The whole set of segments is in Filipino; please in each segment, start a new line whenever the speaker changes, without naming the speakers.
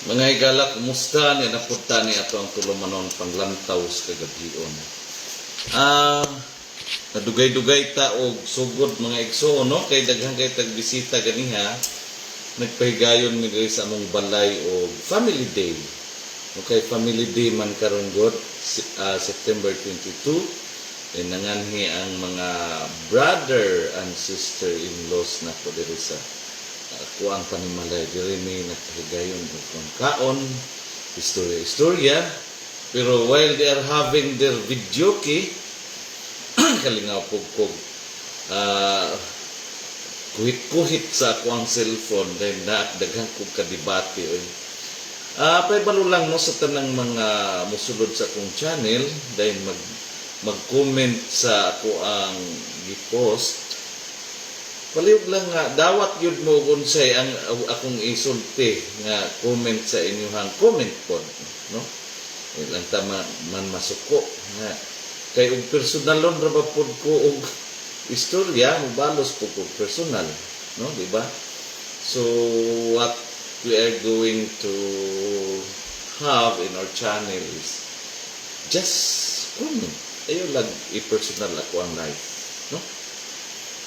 Mga higala, kumusta ni napunta ni ato ang tulumanon panglantaw sa kagabion. Nadugay-dugay ta og sugod mga igsoon, no? Kay daghang kay tagbisita ganiha, nagpahigayon mi diri sa among balay og family day. Okay, family day man karon god, September 22. Nanganhi ang mga brother and sister-in-laws na po diri sa ako ang panimalay. Diri may nagpahigayon og kaon, istorya. Pero while they are having their videoke, kalingaw pugpog kuhit-kuhit sa ako ang cellphone dahil daghang kong kadibati. Paibalo lang mo sa tanang mga musulod sa akong channel dahil mag-comment sa ako ang gipost. Palihog lang nga, dawat yun mo unsay ang akong isulti nga comment sa inyong comment pod, no? Ilang tama man masuko nga. Kay og personalon ra ba pod ko og istorya, mubalos po ko personal, no, di ba? So what we are going to have in our channel is just comment. Ayo lang i-personal ako ang life, no?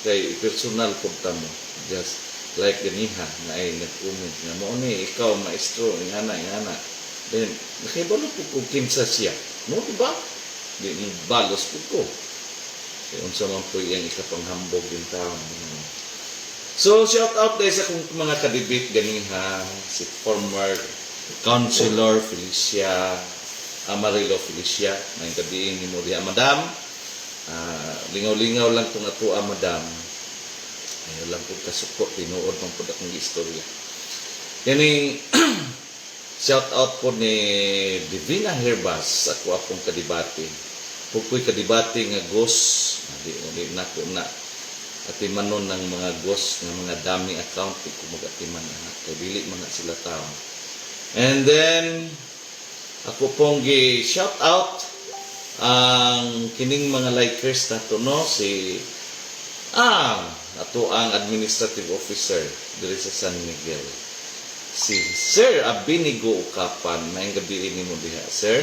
Kay personal punta mo, just like ganiha na ay nag-comment nga mo ni ikaw maestro ingana then nakibalo po ko kinsa siya, no, diba? Di mo balos po ko kay unsa man po iyang ikapanghambog din tao. So shout out dahil sa kong mga kadibit ganiha, si former Councilor Felicia Amarillo Felicia, may gabiin ni mo diha, madam. Lingaw-lingaw lang itong atua, madam. Ayaw lang po kasuko, tinuod pang po akong istorya. Yan shout out po ni Divina Herbas, ako akong kadibati. Pukoy kadibati nga ghost, di na ko na atimanon ng mga ghost, ng mga dummy account, di ko mag-atiman na. Kaya dili man na sila tao. And then, ako pong shout out ang kining mga likers na to, no, si ato ang administrative officer diri sa San Miguel, si Sir Abinigo Ukapan. May gabi ni mo diha, sir.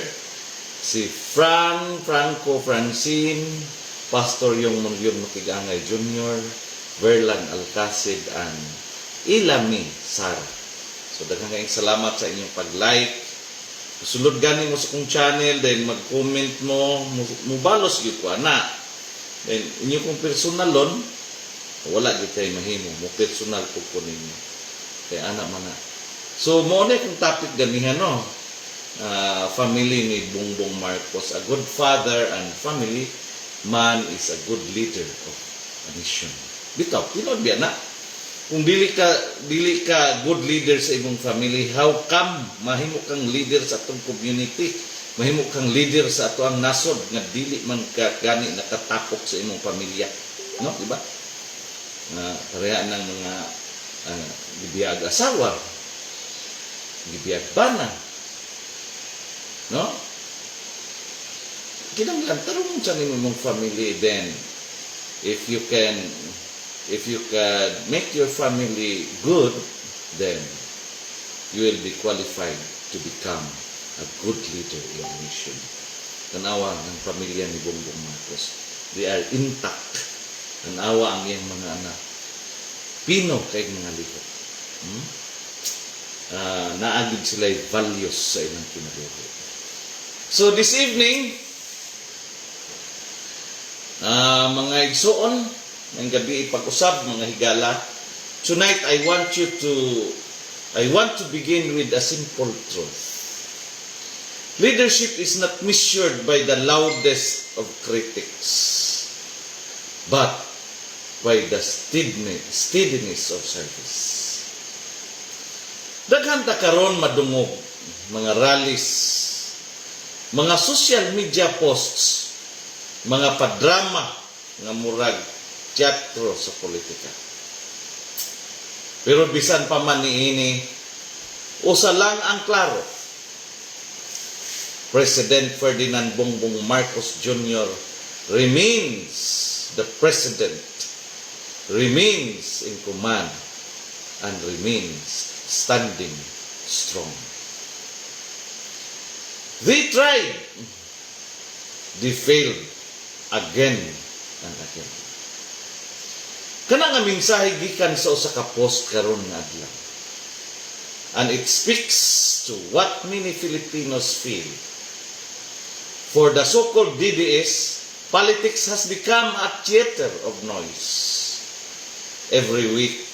Si Franco Francine, Pastor Yung Monyon Makigangay Jr., Verlan Alcacid, and Ilami Sara. So daghang kayong salamat sa inyong pag-like. Sulod gani mo sa kong channel, dahil mag-comment mo, mubalos yun ko, ana. Dahil inyo kong personalon, wala yun kayo mahimo, mo personal po ko ninyo. Kaya anak man na. So, mo na kong topic ganihan, no? Family ni Bongbong Marcos, a good father and family man is a good leader of a nation. Bitaw, tinod biya na. Kung dili ka good leader sa imong family, how come mahimo kang leader sa atong community, mahimo kang leader sa ato ang nasod nga dili man ka gani nakatapok sa imong pamilya, no, di ba? Pareha ng mga gibiyag asawa, gibiyag bana, no? Kinahanglan tarong sa imong family, then if you can make your family good, then you will be qualified to become a good leader in the nation. Tanawa ng pamilya ni Bongbong Marcos, they are intact. Tanawa ang iyang mga anak, pino kay mga lihok. Naagid sila values sa ilang kinabuhi. So this evening, mga igsoon, ng gabi ipag-usab, mga higala. Tonight, I want to begin with a simple truth. Leadership is not measured by the loudest of critics, but by the steadiness of service. Daghan ta karon madungog, mga rallies, mga social media posts, mga padrama nga murag teatro sa politika. Pero bisan pa man niini, usa lang ang klaro. President Ferdinand Bongbong Marcos Jr. remains the president, remains in command, and remains standing strong. They tried. They failed again and again. Kana nga mensahe gikan sa usa ka post karon nga adlaw. And it speaks to what many Filipinos feel. For the so-called DDS, politics has become a theater of noise. Every week,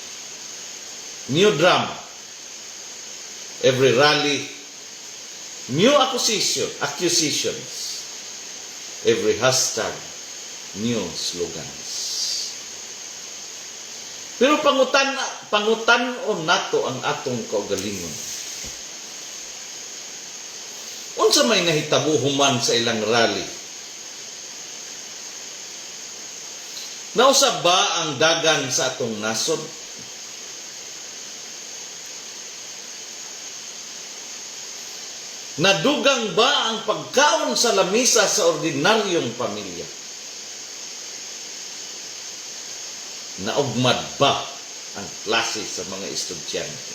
new drama. Every rally, new accusations. Every hashtag, new slogans. Pero pangutan-on nato ang atong kaugalingon. Unsa may nahitabo human sa ilang rally? Nausa ba ang dagan sa atong nasod? Nadugang ba ang pagkaon sa lamisa sa ordinaryong pamilya? Naugmad ba ang klase sa mga estudyante?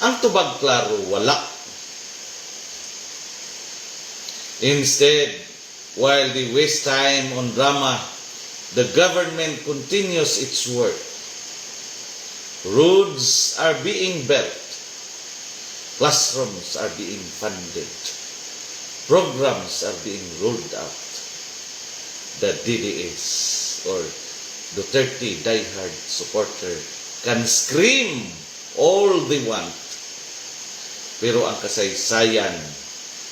Ang tubag klaro, wala. Instead, while they waste time on drama, the government continues its work. Roads are being built. Classrooms are being funded. Programs are being rolled out. The DDS or Duterte diehard supporter can scream all they want. Pero ang kasaysayan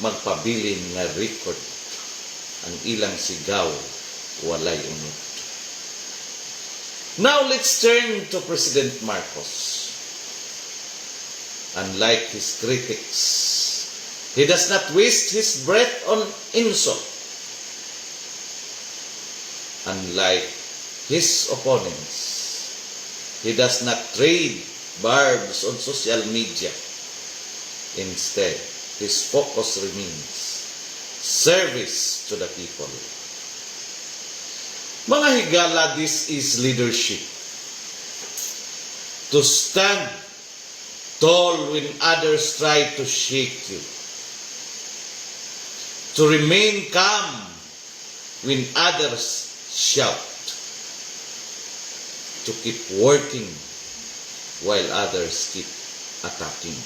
magpabilin nga record. Ang ilang sigaw walay unod. Now let's turn to President Marcos. Unlike his critics, he does not waste his breath on insult. Unlike his opponents, he does not trade barbs on social media. Instead, his focus remains service to the people. Mga higala, this is leadership. To stand tall when others try to shake you. To remain calm when others shout. To keep working while others keep attacking.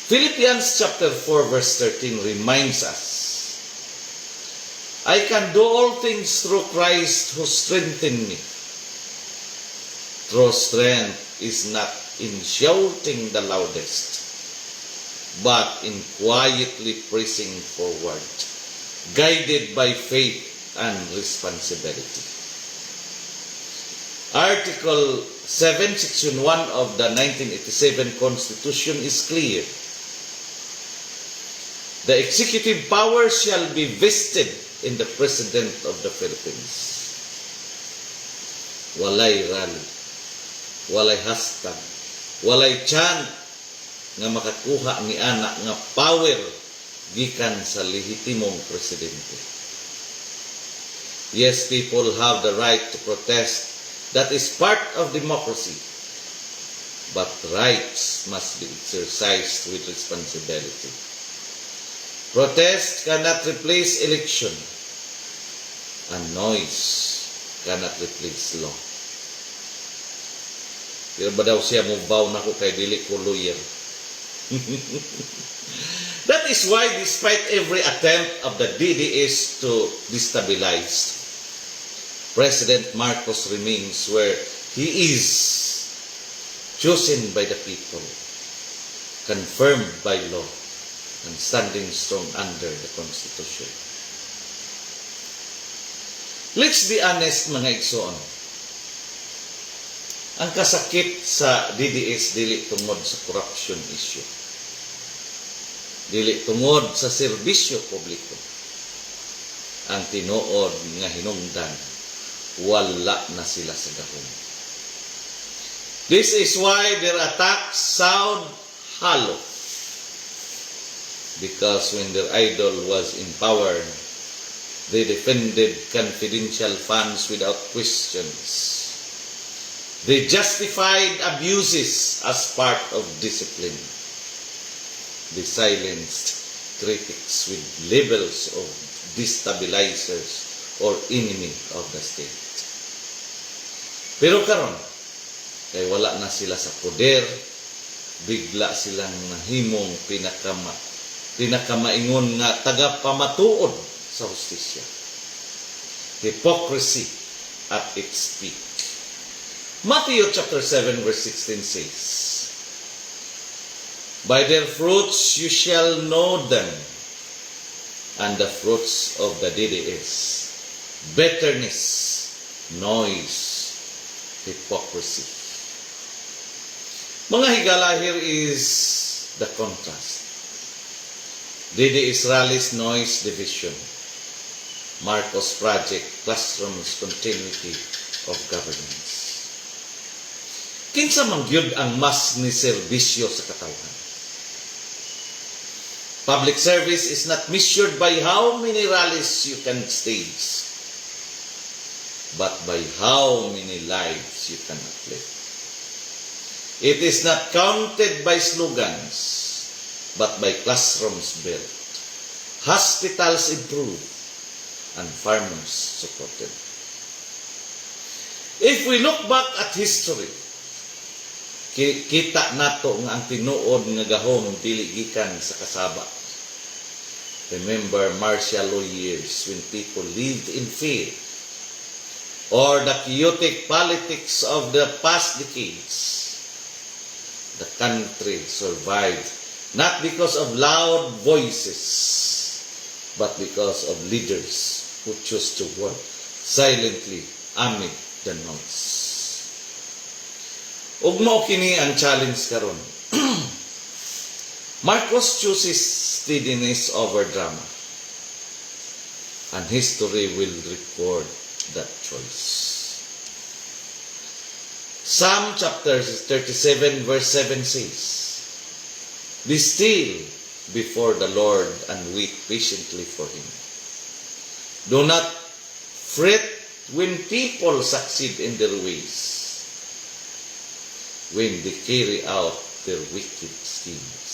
Philippians chapter 4 verse 13 reminds us, I can do all things through Christ who strengthens me. True strength is not in shouting the loudest, but in quietly pressing forward, guided by faith and responsibility. Article 7, Section 1 of the 1987 Constitution is clear. The executive power shall be vested in the President of the Philippines. Walay rally, walay hashtag, walay chant nga makakuha ni ana nga power gikan sa lehitimong presidente. Yes, people have the right to protest. That is part of democracy. But rights must be exercised with responsibility. Protest cannot replace election, and noise cannot replace law. Pero ba daw siya mubaw na ko kay dili ko lawyer? That is why despite every attempt of the DDS to destabilize, President Marcos remains where he is, chosen by the people, confirmed by law, and standing strong under the Constitution. Let's be honest mga igsoon. Ang kasakit sa DDS dili tungod sa corruption issue. Dili tungod sa serbisyo publiko. Ang tinuod nga hinungdan, wala na sila sa gahom. This is why their attacks sound hollow. Because when their idol was in power, they defended confidential funds without questions. They justified abuses as part of discipline. They silenced critics with labels of destabilizers or enemy of the state. Pero karon, kay wala na sila sa poder, bigla silang nahimong pinakamaingon nga tagapamatuod sa hustisya. Hypocrisy at its peak. Matthew chapter 7 verse 16 says, "By their fruits you shall know them, and the fruits of the needy is bitterness, noise, hypocrisy." Mga higala, here is the contrast. Dede Israelis, noise, division. Marcos Project, classrooms, continuity of governance. Kinsa man gyud ang mas ni serbisyo sa katawhan. Public service is not measured by how many rallies you can stage, but by how many lives you can uplift. It is not counted by slogans, but by classrooms built, hospitals improved, and farmers supported. If we look back at history, kita nato nga ang tinuod nga gahom dili gikan sa kasaba. Remember martial law years when people lived in fear, or the chaotic politics of the past decades. The country survived not because of loud voices, but because of leaders who chose to work silently amid the noise. Ug mao kini ang challenge karon. Marcos chooses steadiness over drama, and history will record that choice. Psalm chapter 37 verse 7 says, "Be still before the Lord and wait patiently for Him. Do not fret when people succeed in their ways, when they carry out their wicked schemes."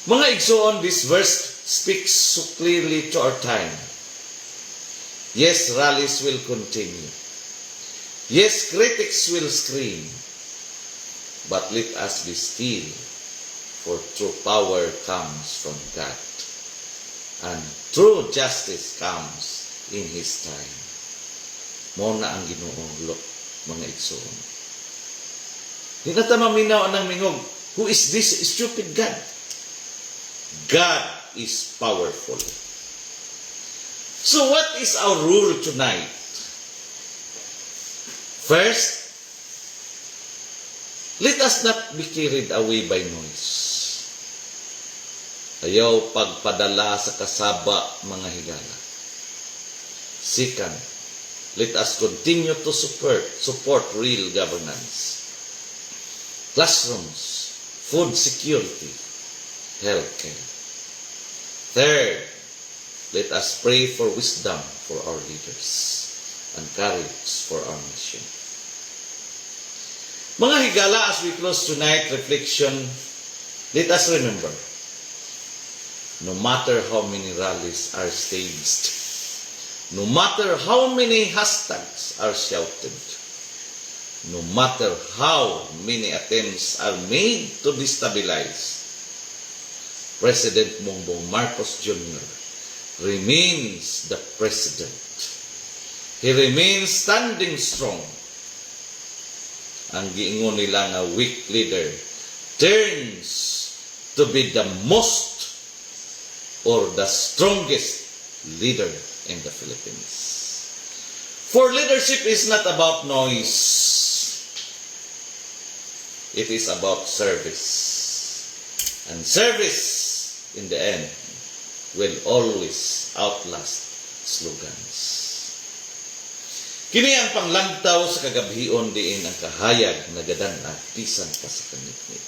Mga igsoon, this verse speaks so clearly to our time. Yes, rallies will continue. Yes, critics will scream. But let us be still, for true power comes from God, and true justice comes in His time. Mao na ang Ginoo, mga igsoon. Di na ta maminaw ang mingog, who is this stupid God? God is powerful. So what is our rule tonight? First, let us not be carried away by noise. Ayaw pagpadala sa kasaba, mga higala. Second, let us continue to support real governance. Classrooms, food security, healthcare. Third, let us pray for wisdom for our leaders and courage for our nation. Mga higala, as we close tonight reflection, let us remember, no matter how many rallies are staged, no matter how many hashtags are shouted, no matter how many attempts are made to destabilize, President Bongbong Marcos Jr. remains the president. He remains standing strong. Ang giingon nila nga weak leader turns to be the most or the strongest leader in the Philippines. For leadership is not about noise. It is about service. And service, in the end, will always outlast slogans. Kini ang panglantaw sa kagabhion diin ang kahayag na gadan-at bisan pa sa kanitnit.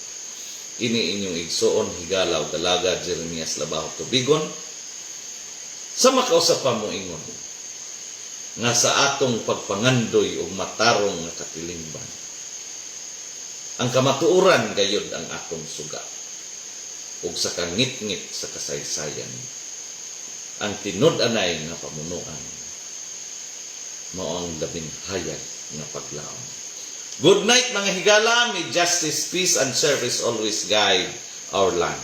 Ini inyong igsoon, higala o dalaga, Jeremias Labaho Tubigon, sa makausapan mo ingon. nga sa atong pagpangandoy o matarong nga katilingban. Ang kamatuoran gayod ang atong suga. Ug sa kangit-ngit sa kasaysayan. Ang tinud-anay nga pamunuan. Mao ang labing hayag nga paglaom. Good night mga higala. May justice, peace, and service always guide our land.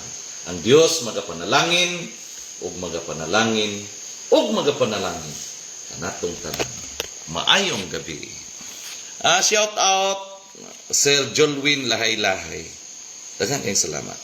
Ang Diyos magapanalangin ug magapanalangin ug magapanalangin kanatong tanan. Maayong gabi. Shout out Sir Jolwin Lahay-Lahay. Daghang kayong salamat.